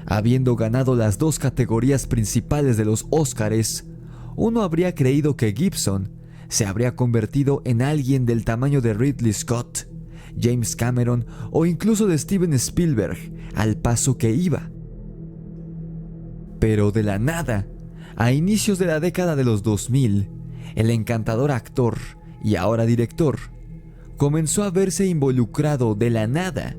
Habiendo ganado las 2 categorías principales de los Óscares, uno habría creído que Gibson se habría convertido en alguien del tamaño de Ridley Scott, James Cameron o incluso de Steven Spielberg, al paso que iba. Pero de la nada, a inicios de la década de los 2000, el encantador actor y ahora director comenzó a verse involucrado de la nada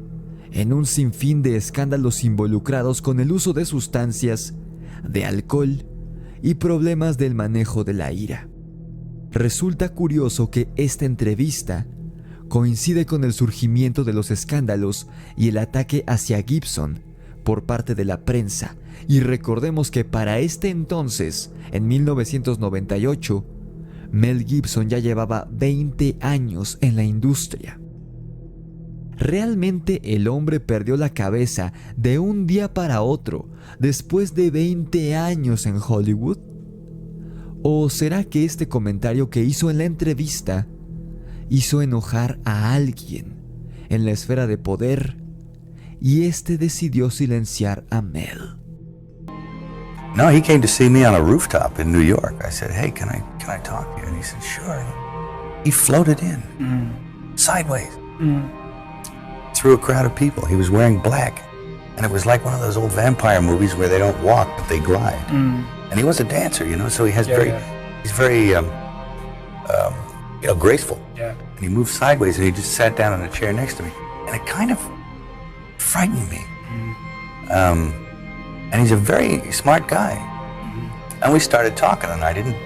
en un sinfín de escándalos involucrados con el uso de sustancias, de alcohol y problemas del manejo de la ira. Resulta curioso que esta entrevista coincide con el surgimiento de los escándalos y el ataque hacia Gibson por parte de la prensa, y recordemos que para este entonces, en 1998, Mel Gibson ya llevaba 20 años en la industria. ¿Realmente el hombre perdió la cabeza de un día para otro después de 20 años en Hollywood? ¿O será que este comentario que hizo en la entrevista hizo enojar a alguien en la esfera de poder y este decidió silenciar a Mel? No, he came to see me on a rooftop in New York. I said, "Hey, can I talk to you?" And he said, "Sure." He floated in, sideways, through a crowd of people. He was wearing black, and it was like one of those old vampire movies where they don't walk but they glide. And he was a dancer, so he has he's very, graceful. Yeah. And he moved sideways, and he just sat down in a chair next to me, and it kind of frightened me. And he's a very smart guy. And we started talking, and I didn't,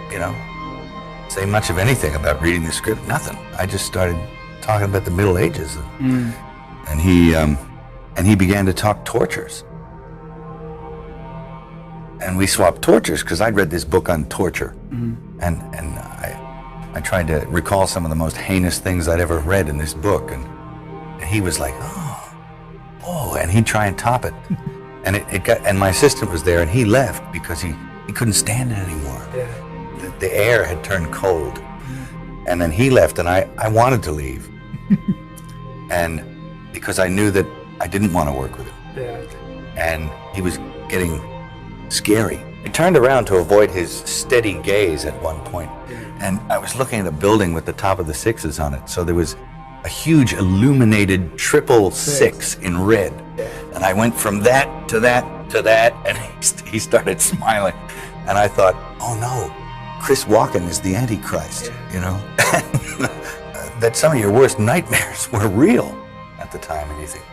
say much of anything about reading the script, nothing. I just started talking about the Middle Ages. And he began to talk tortures. And we swapped tortures, because I'd read this book on torture. And I tried to recall some of the most heinous things I'd ever read in this book. And he was like, oh, and he'd try and top it. And and my assistant was there, and he left because he couldn't stand it anymore. Yeah. The air had turned cold. And then he left, and I wanted to leave. And because I knew that I didn't want to work with him. Yeah. And he was getting scary. I turned around to avoid his steady gaze at one point. And I was looking at a building with the top of the sixes on it. So there was a huge illuminated 666 in red. And I went from that to that to that, and he started smiling. And I thought, oh no, Chris Walken is the Antichrist, that some of your worst nightmares were real at the time. And you think,